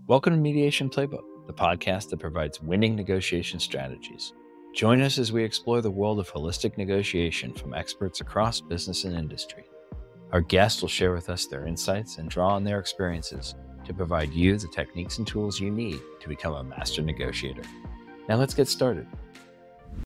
Welcome to Mediation Playbook, the podcast that provides winning negotiation strategies. Join us as we explore the world of holistic negotiation from experts across business and industry. Our guests will share with us their insights and draw on their experiences to provide you the techniques and tools you need to become a master negotiator. Now let's get started.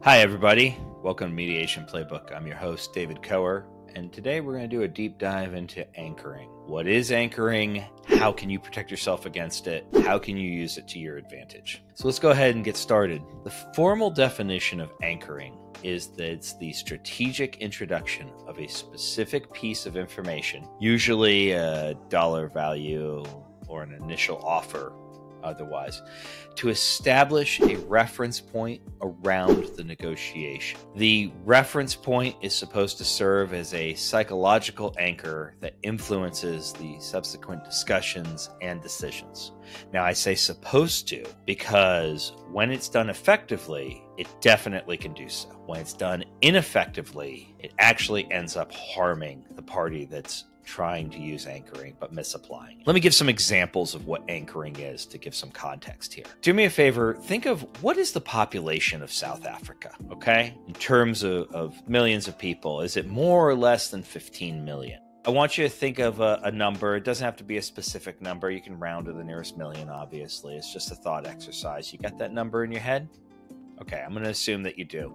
Hi, everybody. Welcome to Mediation Playbook. I'm your host, David Coher, and today we're going to do a deep dive into anchoring. What is anchoring? How can you protect yourself against it? How can you use it to your advantage? So let's go ahead and get started. The formal definition of anchoring is that it's the strategic introduction of a specific piece of information, usually a dollar value or an initial offer otherwise, to establish a reference point around the negotiation. The reference point is supposed to serve as a psychological anchor that influences the subsequent discussions and decisions. Now, I say supposed to because when it's done effectively, it definitely can do so. When it's done ineffectively, it actually ends up harming the party that's trying to use anchoring but misapplying. Let me give some examples of what anchoring is to give some context here. Do me a favor, think of what is the population of South Africa, okay? In terms of millions of people, is it more or less than 15 million? I want you to think of a number. It doesn't have to be a specific number. You can round to the nearest million, obviously. It's just a thought exercise. You got that number in your head? Okay, I'm going to assume that you do.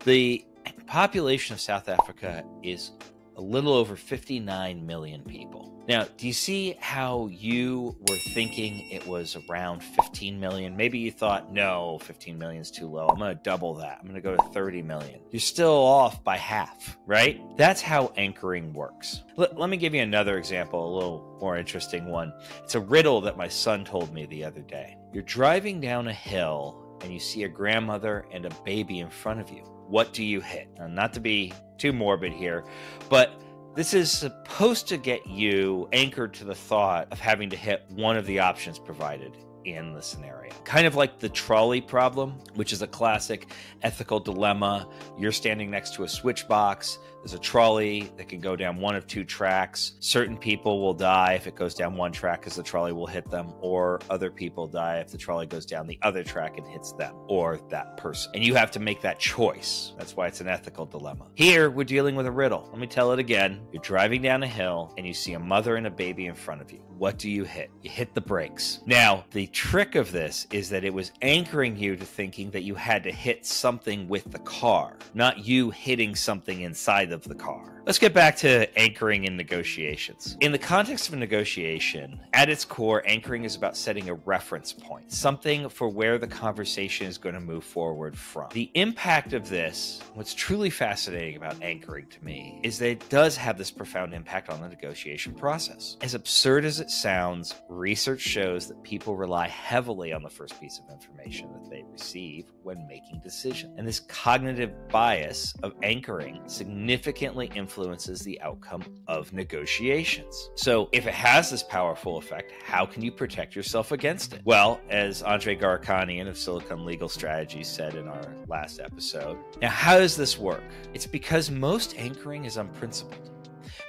The population of South Africa is a little over 59 million people. Now, do you see how you were thinking it was around 15 million? Maybe you thought, no, 15 million is too low. I'm going to double that. I'm going to go to 30 million. You're still off by half, right? That's how anchoring works. Let me give you another example, a little more interesting one. It's a riddle that my son told me the other day. You're driving down a hill and you see a grandmother and a baby in front of you. What do you hit? Now, not to be too morbid here, but this is supposed to get you anchored to the thought of having to hit one of the options provided in the scenario. Kind of like the trolley problem, which is a classic ethical dilemma. You're standing next to a switch box. There's a trolley that can go down one of two tracks. Certain people will die if it goes down one track because the trolley will hit them, or other people die if the trolley goes down the other track and hits them or that person. And you have to make that choice. That's why it's an ethical dilemma. Here, we're dealing with a riddle. Let me tell it again. You're driving down a hill and you see a mother and a baby in front of you. What do you hit? You hit the brakes. Now, the trick of this is that it was anchoring you to thinking that you had to hit something with the car, not you hitting something inside of the car. Let's get back to anchoring in negotiations. In the context of a negotiation, at its core, anchoring is about setting a reference point, something for where the conversation is going to move forward from. The impact of this, what's truly fascinating about anchoring to me, is that it does have this profound impact on the negotiation process. As absurd as it sounds, research shows that people rely heavily on the first piece of information that they receive when making decisions. And this cognitive bias of anchoring significantly influences the outcome of negotiations. So if it has this powerful effect, how can you protect yourself against it? Well, as Andre Garakanian of Silicon Legal Strategies said in our last episode, now how does this work? It's because most anchoring is unprincipled.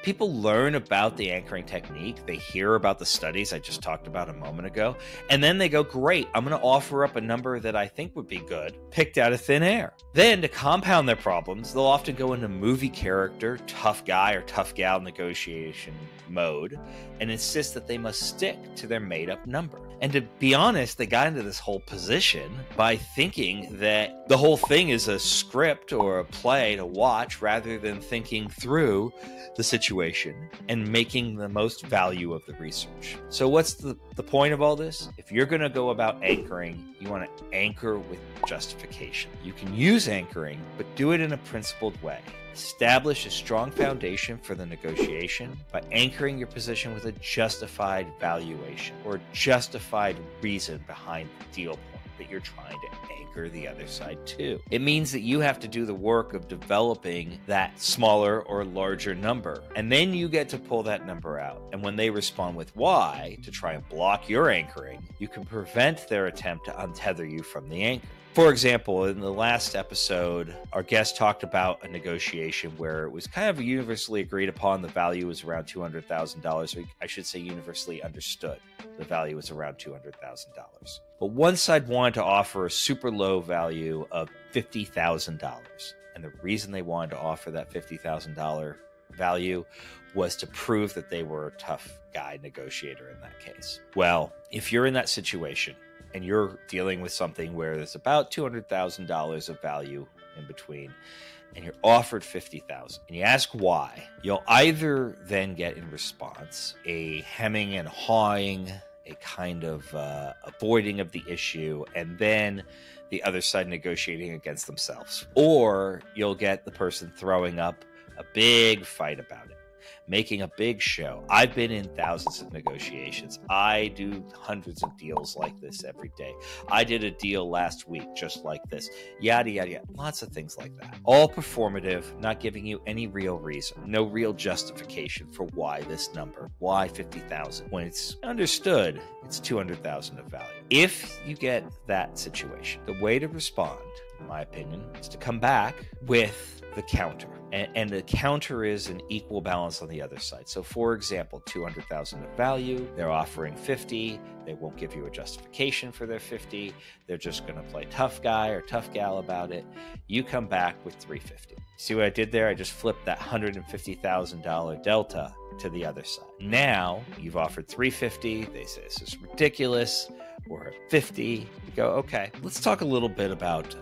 People learn about the anchoring technique. They hear about the studies I just talked about a moment ago, and then they go, great, I'm going to offer up a number that I think would be good, picked out of thin air. Then to compound their problems, they'll often go into movie character, tough guy or tough gal negotiation mode and insist that they must stick to their made-up number. And to be honest, they got into this whole position by thinking that the whole thing is a script or a play to watch rather than thinking through the situation and making the most value of the research. So what's the point of all this? If you're going to go about anchoring, you want to anchor with justification. You can use anchoring, but do it in a principled way. Establish a strong foundation for the negotiation by anchoring your position with a justified valuation or justified reason behind the deal point that you're trying to anchor the other side to. It means that you have to do the work of developing that smaller or larger number, and then you get to pull that number out. And when they respond with why to try and block your anchoring, you can prevent their attempt to untether you from the anchor. For example, in the last episode, our guest talked about a negotiation where it was kind of universally agreed upon the value was around $200,000, or I should say universally understood the value was around $200,000. But one side wanted to offer a super low value of $50,000. And the reason they wanted to offer that $50,000 value was to prove that they were a tough guy negotiator in that case. Well, if you're in that situation, and you're dealing with something where there's about $200,000 of value in between, and you're offered $50,000, and you ask why, you'll either then get in response a hemming and hawing, a kind of avoiding of the issue, and then the other side negotiating against themselves. Or you'll get the person throwing up a big fight about it, making a big show. I've been in thousands of negotiations. I do hundreds of deals like this every day. I did a deal last week just like this. Yada, yada, yada. Lots of things like that. All performative, not giving you any real reason, no real justification for why this number, why 50,000. When it's understood, it's 200,000 of value. If you get that situation, the way to respond, in my opinion, is to come back with the counter. And the counter is an equal balance on the other side. So for example, 200,000 of value, they're offering 50. They won't give you a justification for their 50. They're just going to play tough guy or tough gal about it. You come back with 350. See what I did there? I just flipped that $150,000 delta to the other side. Now you've offered 350. They say this is ridiculous. We're at 50. You go, okay, let's talk a little bit about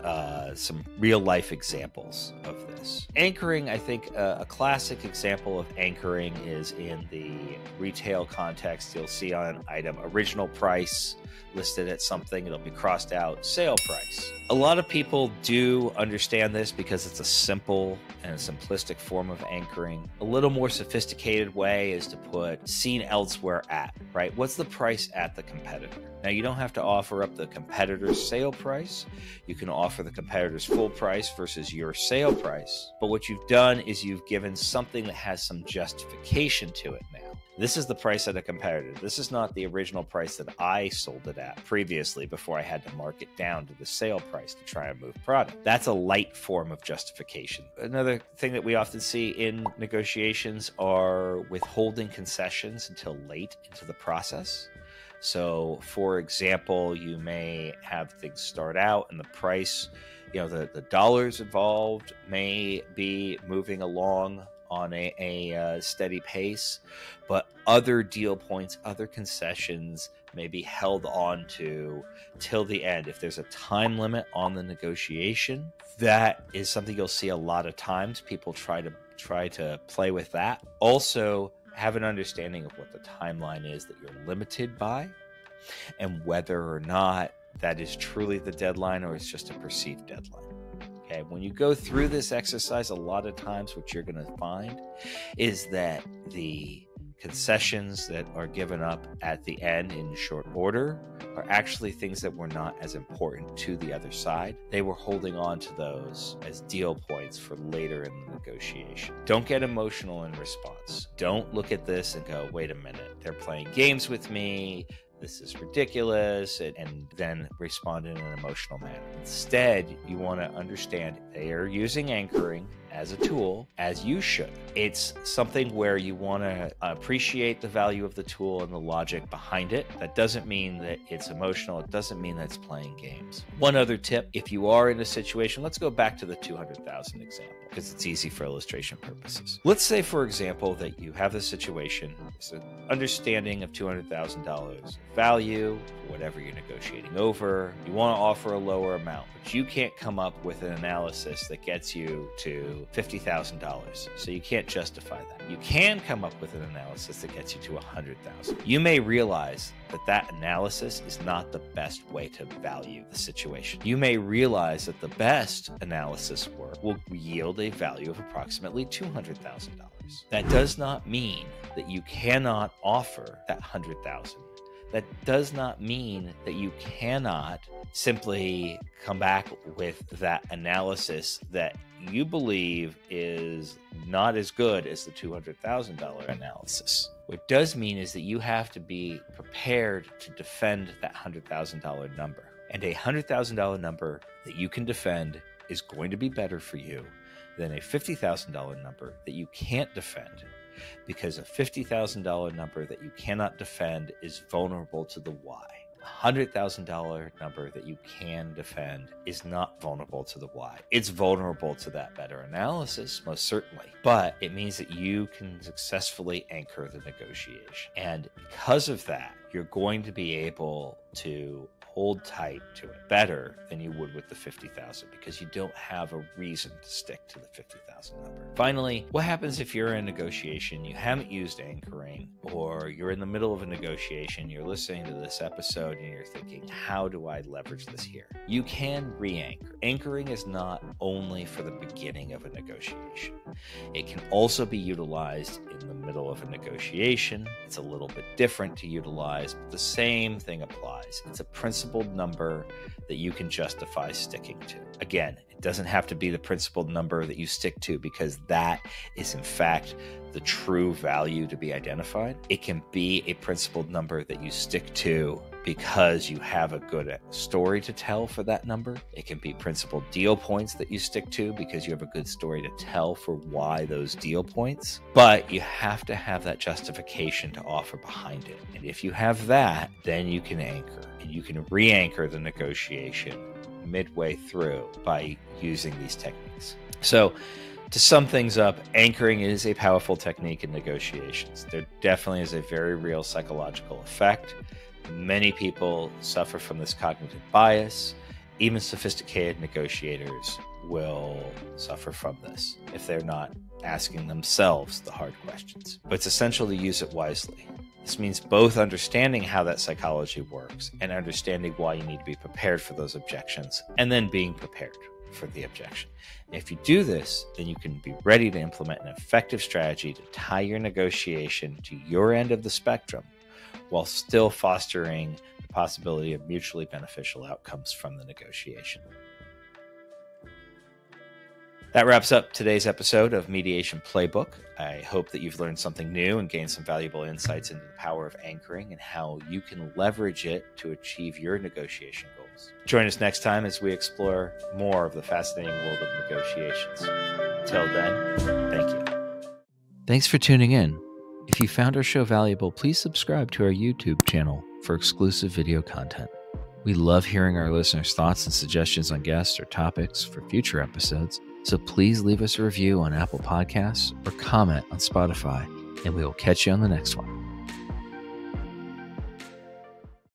some real life examples of this. Anchoring, I think a classic example of anchoring is in the retail context. You'll see on an item, original price listed at something, it'll be crossed out, sale price. A lot of people do understand this because it's a simple and a simplistic form of anchoring. A little more sophisticated way is to put seen elsewhere at, right? What's the price at the competitor? Now, you don't have to offer up the competitor's sale price. You can offer the competitor's full price versus your sale price. But what you've done is you've given something that has some justification to it now. This is the price at a competitor. This is not the original price that I sold it at previously before I had to mark it down to the sale price to try and move product. That's a light form of justification. Another thing that we often see in negotiations are withholding concessions until late into the process. So, for example, you may have things start out and the price, the dollars involved may be moving along on a steady pace, but other deal points, other concessions may be held on to till the end. If there's a time limit on the negotiation, that is something you'll see a lot of times. People try to play with that. Also, have an understanding of what the timeline is that you're limited by and whether or not that is truly the deadline or it's just a perceived deadline. Okay, when you go through this exercise, a lot of times what you're going to find is that the concessions that are given up at the end in short order are actually things that were not as important to the other side. They were holding on to those as deal points for later in the negotiation. Don't get emotional in response. Don't look at this and go, wait a minute, they're playing games with me. This is ridiculous, and then respond in an emotional manner. Instead, you want to understand they are using anchoring as a tool, as you should. It's something where you want to appreciate the value of the tool and the logic behind it. That doesn't mean that it's emotional. It doesn't mean that it's playing games. One other tip, if you are in a situation, let's go back to the 200,000 example, because it's easy for illustration purposes. Let's say, for example, that you have this situation, it's an understanding of $200,000 value, whatever you're negotiating over. You want to offer a lower amount, but you can't come up with an analysis that gets you to $50,000. So you can't justify that. You can come up with an analysis that gets you to $100,000. You may realize that that analysis is not the best way to value the situation. You may realize that the best analysis work will yield a value of approximately $200,000. That does not mean that you cannot offer that $100,000. That does not mean that you cannot simply come back with that analysis that you believe is not as good as the $200,000 analysis. What it does mean is that you have to be prepared to defend that $100,000 number. And a $100,000 number that you can defend is going to be better for you than a $50,000 number that you can't defend, because a $50,000 number that you cannot defend is vulnerable to the why. A $100,000 number that you can defend is not vulnerable to the why. It's vulnerable to that better analysis, most certainly, but it means that you can successfully anchor the negotiation. And because of that, you're going to be able to hold tight to it better than you would with the 50,000, because you don't have a reason to stick to the 50,000 number. Finally, what happens if you're in a negotiation, you haven't used anchoring, or you're in the middle of a negotiation, you're listening to this episode and you're thinking, how do I leverage this here? You can re-anchor. Anchoring is not only for the beginning of a negotiation. It can also be utilized in the middle of a negotiation. It's a little bit different to utilize, but the same thing applies. It's a principled number that you can justify sticking to. Again, it doesn't have to be the principled number that you stick to, because that is in fact the true value to be identified. It can be a principled number that you stick to because you have a good story to tell for that number. It can be principled deal points that you stick to because you have a good story to tell for why those deal points. But you have to have that justification to offer behind it. And if you have that, then you can anchor, and you can re-anchor the negotiation midway through by using these techniques. So to sum things up, anchoring is a powerful technique in negotiations. There definitely is a very real psychological effect. Many people suffer from this cognitive bias. Even sophisticated negotiators will suffer from this if they're not asking themselves the hard questions. But it's essential to use it wisely. This means both understanding how that psychology works and understanding why you need to be prepared for those objections, and then being prepared for the objection. And if you do this, then you can be ready to implement an effective strategy to tie your negotiation to your end of the spectrum, while still fostering the possibility of mutually beneficial outcomes from the negotiation. That wraps up today's episode of Mediation Playbook. I hope that you've learned something new and gained some valuable insights into the power of anchoring and how you can leverage it to achieve your negotiation goals. Join us next time as we explore more of the fascinating world of negotiations. Until then, thank you. Thanks for tuning in. If you found our show valuable, please subscribe to our YouTube channel for exclusive video content. We love hearing our listeners' thoughts and suggestions on guests or topics for future episodes, so please leave us a review on Apple Podcasts or comment on Spotify, and we will catch you on the next one.